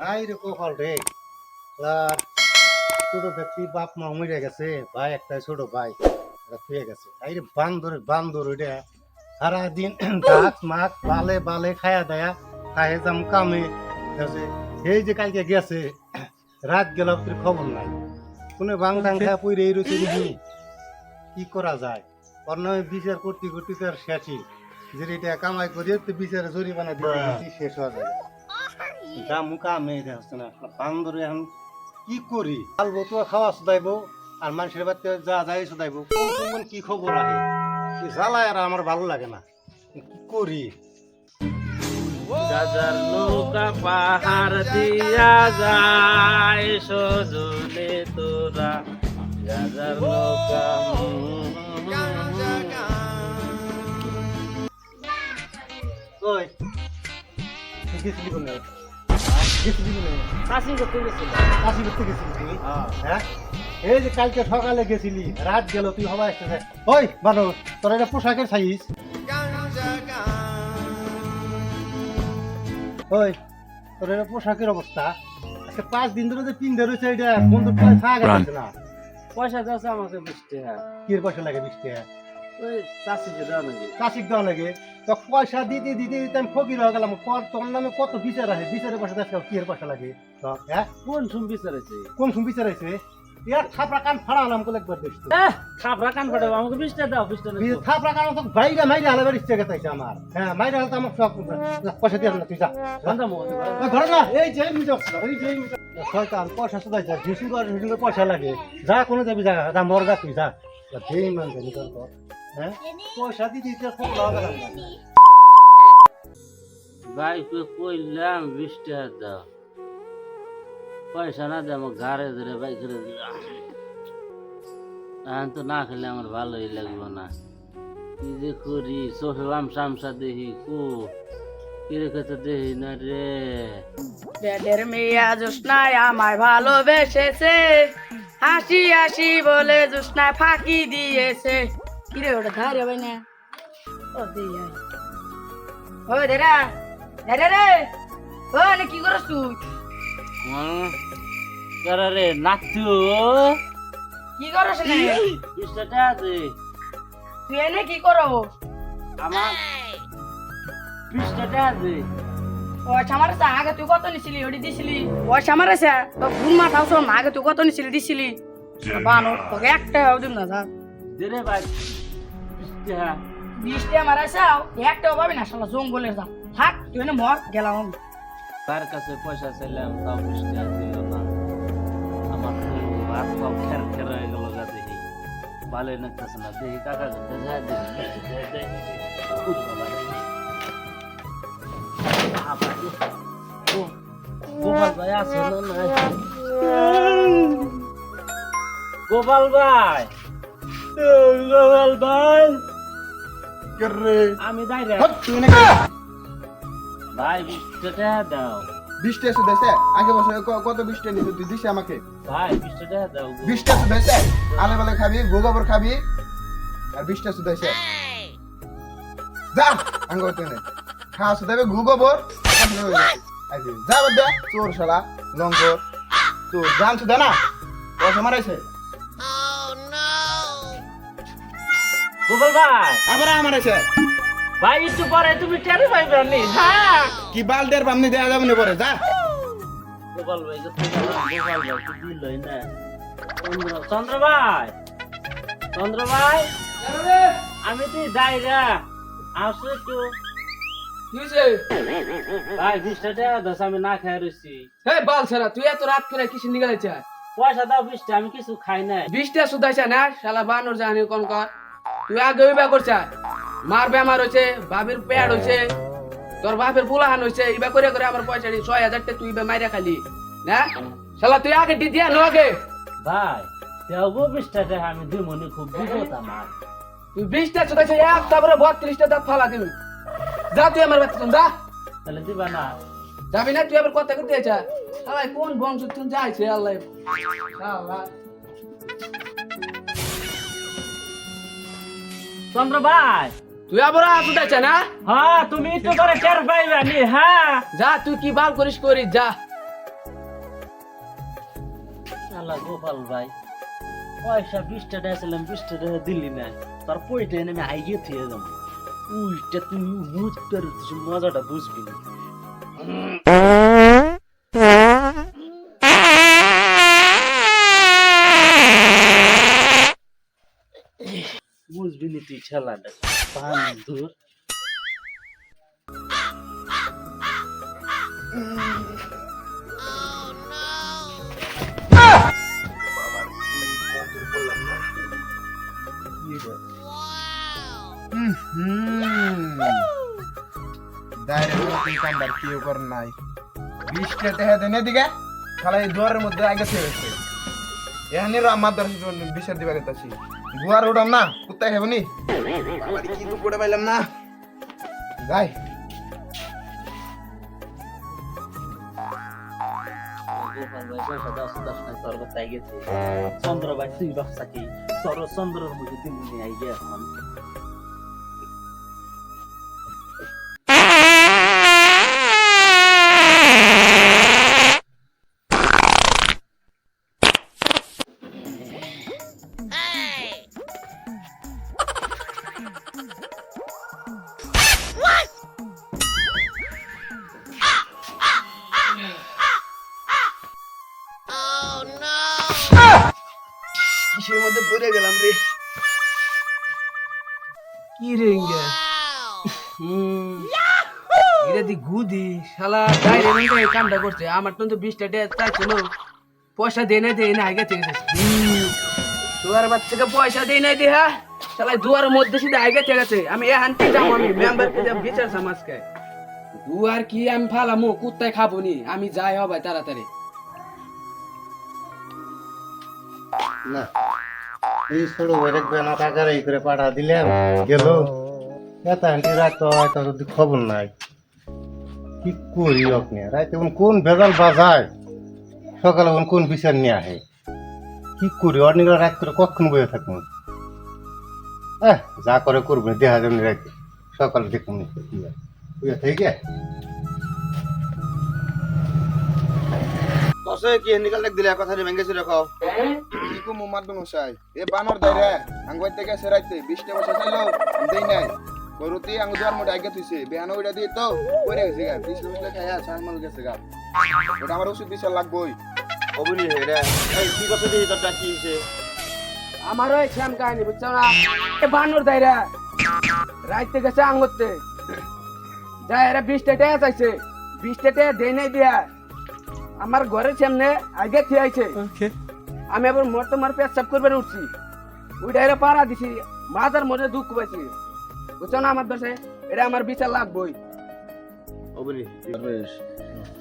ভাই রে কপাল রে ছোট দেখছি বাপ মা মরে গেছে ভাই একটা ছোট ভাই থুয়ে গেছে এই রে বান্দর ওইটা সারাদিন দাঁত মাছ বালে বালে খায়া দেয়া খায়ে যাম কামে এই যে কালকে গেছে রাত গেল তোর খবর নাই কোনো বাংলাং খায়া পইরে এই রয়েছে দেখি কি করা যায় অন্য বিচার করতে করতে তার শেষই যে এটা কামাই করিয়ে তো বিচারে জরিমানা দিতে শেষ হওয়া যায় যা মুখা মেয়ে হচ্ছে না বান্দরে এখন কি করি আলবো তো খাওয়া শুধাইব আর মানুষের বাড়িতে যা যাই শুধাইব কোন কি খবর আহে জ্বালায় আর আমার ভালো লাগে না কি করি গাজার নৌকা পাহাড় দিয়া যায় সজনে তোরা গাজার নৌকা ওই গেছিলি কোনে গেছিলি কোনে চাষি করতে গেছিল কাশি করতে গেছিলি তুই হ্যাঁ এই যে কালকে সকালে গেছিলি রাত গেল তুই হবা আসতেছে ওই বানো তোর একটা পোশাকের সাইজ ওই তোর এটা পোশাকের অবস্থা আজকে 5 দিন ধরে যে পিন্ধে রয়েছে এটা বন্ধু প্রায় থাকা গেছে না পয়সা যাচ্ছে আমাকে 20 টাকা কি পয়সা লাগে 20 টাকা ওই চাষিকে দেওয়া নাকি চাষিক দেওয়া লাগে তো পয়সা দিতে দিতে দিতে আমি ফকির হয়ে গেলাম তোর নামে কত বিচার আছে বিচারের পয়সা দেখো কি এর পয়সা লাগে হ্যাঁ কোন সুম বিচারেছে কোন শুন বিচার আছে ইয়ার থাপড়া কান ফাড়া আলাম কোলে একবার দেখতে খাবরা কান ফাটাবো আমাকে 20 টাকা দাও 20 টাকা থাপড়া কান তো বাইরে মাইরে আলাবার ইচ্ছে গেছে আমার হ্যাঁ মাইরে আলাদা আমার সব পয়সা দিয়ে না তুই যা ঘরে না এই যে মিটার এই যে শয়তান পয়সা শুধাই যা ঝিসুর পয়সা লাগে যা কোনো যাবি যা যা মরগা তুই যা যেই মান জানি তোর হ্যাঁ পয়সা দিতে দিতে খুব লাগা লাগা ভাইকে কইলাম 20 টাকা দাও পয়সা না দে আমার ঘরে ধরে বাইক করে দিলাম এখন তো না খেলে আমার ভালোই লাগবে না কি যে করি চোখে আমসা দেখি কু কি রেখে তো দেখি না রে পেটের মেয়া জোৎস্নায় আমায় ভালোবেসেছে হাসি হাসি বলে জোৎস্নায় ফাঁকি দিয়েছে কিরে ওটা ধারে ভাই না ও দিয়ে ও দেরা দেরা রে ও না কি করছ তুই রে নাচু কি করছ না 20 টাকা দে তুই এনে কি করো আমার 20 টাকা দে পয়সা মারছে আগে তুই কত নিছিলি ওটি দিছিলি পয়সা মারছে তো ঘুম মাথাও শোন আগে তুই কত নিছিলি দিছিলি বানো তোকে একটা দিন না যা দে রে ভাই 20 টাকা 20 টাকা মারাছে একটাও পাবি না শালা জঙ্গলে যা থাক তুই এনে মর গেলাম আমি তার কাছে পয়সা চাইলাম তাও 20 টাকা দিল না আমার হাত পাও খের খের হয়ে গেল গা দেখি ভালোই লাগতেছে না দেখি কাকা করতে যায় গোপাল ভাই আছে না গোপাল ভাই গোপাল ভাই আমি যাই রে ভাই 20 টাকা দাও 20 টাকা শুধু আগে বছর কত 20 টাকা নিবি তুই দিস আমাকে ভাই 20 টাকা দাও 20 টাকা শুধু আলে বালে খাবি গোবর খাবি আর 20 টাকা শুধু যা আঙ্গ হতে নে খাওয়া শুধু গোবর যা বাদ চোর শালা লঙ্কর তোর জান শুধু না পয়সা মারাইছে গোপাল ভাই আবার মারাইছে ভাই একটু পরে তুমি টের পাইবে নি হ্যাঁ কি বালদের বামনি দেয়া যাবে না পরে যা গোপাল ভাই গোপাল ভাই তো দিলই না চন্দ্র ভাই আমি তুই দাইরা আসলে একটু ভাই 20 টাকা দশ আমি না খাই রয়েছি হে বাল ছাড়া তুই এত রাত করে কিছু নিগালেছে পয়সা দাও 20 টাকা আমি কিছু খাই নাই 20 টা সুদাইছে না শালা বানর জানি কোন কর তুই আগে ওইবা করছা মার বেমার হইছে বাবির পেট হইছে তোর বাপের বুলাহান হইছে ইবা করে করে আমার পয়সা 6000 টাকা তুই ইবা মাইরা খালি না শালা তুই আগে দি দিয়া নগে ভাই দেও 20 টাকা আমি দুই মনে খুব বিপদ আমার তুই 20 টা সুদাইছে এক তারপরে 32 টা দাঁত ফালা দিবি যা তুই আমার বাচ্চা যা তাহলে দিবা না যাবি না তুই আবার কথা করতে আইছা শালা কোন বংশ তুই যাইছে আল্লাহ শালা চন্দ্র ভাই তুই আবার আসুদাইছে না হ্যাঁ তুমি একটু করে টের পাইবে নি হ্যাঁ যা তুই কি বাল করিস করিস যা শালা গোপাল ভাই পয়সা 20 টাকা দিয়েছিলাম 20 টাকা দিলি না তার পয়টা এনে আমি আইগে থেকে যাবো উইটা তুই মুজ করে মজাটা বুঝবি না বুঝবি নি তুই খেলাটা বান্দর ডাইরেক্ট কামবার কেউ কর নাই 20 টা টাকা দেনে দিকে শালা এই দুয়ারের মধ্যে আগে থেকে গেছে এখানে আমার দর্শন বিচার দিবা গেতাছি দুয়ার উঠাম না কুত্তা খাবনি বাবারে কি তো পড়ে পাইলাম না যাই গোপাল ভাই পয়সা 10 নাই তোর কথা গেছে চন্দ্র ভাই তুই ব্যবসা কি তোর চন্দ্রের মধ্যে দিন নিয়ে আইগে এখন কিসের মধ্যে পড়ে গেলাম রে কি রে ইঙ্গে এটা দি গুদি শালা ডাইরে এই কামটা করছে আমার তো 20 টাকা চাইছিল পয়সা দেয় না আগে থেকে দুয়ার বাচ্চাকে পয়সা দেয় নাই হ্যাঁ শালা দুয়ার মধ্যে সিধা আগে থেকে গেছে আমি এ হানতে যাবো আমি মেম্বার কে যাব বিচার সমাজকে দুয়ার কি আমি ফালামু কুত্তায় খাবো নি আমি যাই হবে তাড়াতাড়ি না এই ছোট ভাই দেখবে না টাকার এই করে পাঠা দিলাম গেল এত আন্টি রাত হয়তো যদি খবর নাই কি করি আপনি রাতে কোন ভেজাল বাজায় সকালে কোন বিচার নিয়ে আহে কি করি অনেক রাত করে কখন বয়ে থাকুন যা করে করবে দেখা যাবে রাতে সকালে দেখুন থেকে কসে কি নিকাল দেখ দিলে কথা রে ভেঙ্গেছি রেখো কি কো মোমাদ মশাই এ বানর দাইরে আঙ্গওয়াই থেকে সেরাইতে 20 টা পয়সা চাইলো দেই নাই গরুতি আঙ্গ দুয়ার মধ্যে আগে থইছে বেহানো ওইটা দিয়ে তো পড়ে গেছে গা 20 টাকা খায়া সালমাল গেছে গা ওটা আমার ওষুধ বিচার লাগবই অবনি হেডা এই কি কথা দিই তোর ডাকি হইছে আমারও এই শ্যাম কাহিনী বুঝছো না এ বানর দাইরা রাইতে গেছে আঙ্গতে যাইরা 20 টাকা চাইছে 20 টাকা দেই নাই দিয়া আমার ঘরের সামনে আগে থিয়ে আইছে আমি আবার মরতে মার পেশাব করবার উঠছি ওই ডাইরে পাড়া দিছি মাথার মধ্যে দুঃখ পাইছি বুঝছো না আমার দোষে এটা আমার বিচার লাগবই অবনি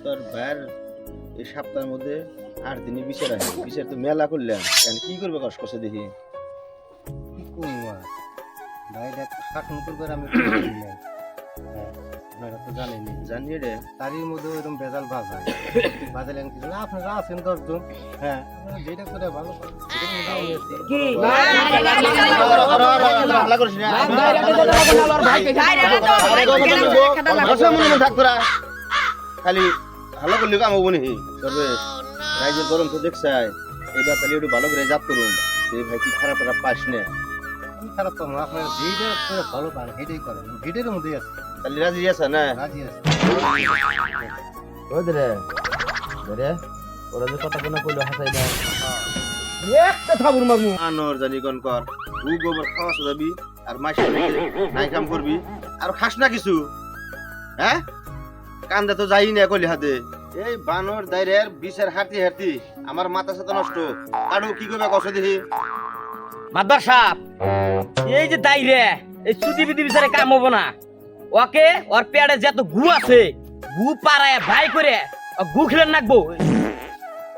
তোর ভাইয়ের এই সপ্তাহের মধ্যে 8 দিনই বিচার আছে বিচার তো মেলা করলাম এখন কি করবে কষ্ট দেখি কি করবো আর ভাই দেখ শাসন করবে আমি আপনারা তো জানেনি জানিয়ে রে তারই মধ্যে ওইরকম ভেজাল বাজায় বাজালেন কিছু না আপনারা আছেন 10 জন হ্যাঁ আপনারা যেটা করে ভালো করেন সেটার মধ্যে আমি আছি। কি হাল্লা করিস না খালি হাল্লা করলি কাম হবো নি সর্বেশ রাইজের গরম তো দেখছাই এবার তাহলে একটু ভালো করে জাপ করুন এই ভাই কি খারাপ খারাপ পাস না কি খারাপ করবো আপনারা যেটা করে ভালো পান সেটাই করেন ভিড়ের মধ্যেই আছে তাহলে রাজি আছে না রাজি আছে ওই রে রে ওরা যে কথা কোনা কইলো হাসাই না একটা থাবুর মারমু আনোর জানি কোন কর উ গোবর খাওয়া যাবি আর মাইশা নাই কাম করবি আর খাস না কিছু হ্যাঁ কান্দা তো যাই না কইলি হাতে এই বানর দাইরের বিষের হাঁটি হাঁটি আমার মাথা সাথে নষ্ট কারো কি করবে কষ্ট দেখি মাদার সাহেব এই যে দাইরে এই চুদি বিধি বিচারে কাম হবো না ওকে ওর পেটে যত গু আছে গু পাড়ায় ভাই করে গু খেলে নাকবো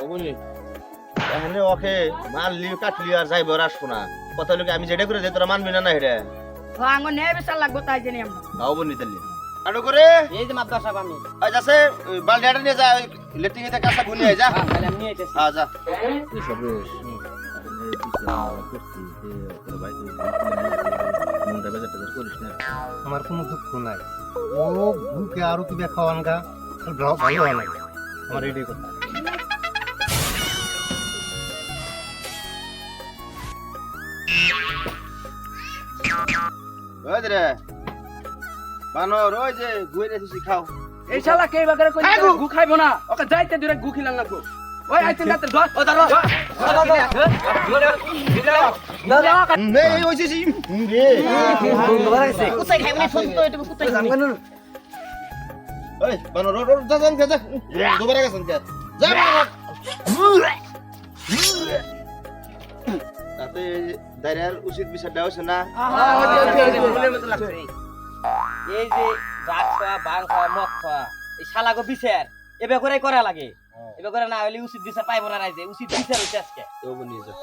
ওগুলি এখানে ওকে মারলি কাটলি আর যাইব আর আসবো না কথা লোকে আমি যেটা করে যাই তোরা মানবি না না হেডে আঙ্গ নে বিচার লাগবো তাই জানি আমরা গাও বনি তালি আরো করে এই যে মাদার সাহেব আমি আজ আছে বালডাটা নিয়ে যা লেটিং এতে কাঁচা গুনি আয় যা তাহলে আমি নিয়ে যাচ্ছি হ্যাঁ যা আমার কোনো দুঃখ নাই ও ভুকে আরো কি খাওয়ান গা ভালো হয় না আমার এটাই কথা ওই যে রে বানর ওই যে গুইরে দিছি খাও এই শালা কে বাগারে কই গু খাইবো না ওকে যাইতে দূরে গু খিলান লাগবো ওই আইতে না ধর ও ধর এই ওইছে রে কোথায় খাইবনি শুন তো এটা কোথায় খাইবনি ওই বানর ওর দাদান কে যা দুবারে গেছেন কে যা বানর তাতে দাইরার উচিত বিচার দেওয়া হচ্ছে না এই যে ড্রাগস খাওয়া বাং খাওয়া মদ খাওয়া এই শালাগো বিচার এবে করে করা লাগে এবে করে না হইলে উচিত বিচার পাইব না রাইজে উচিত বিচার হইছে আজকে তো নিয়ে যা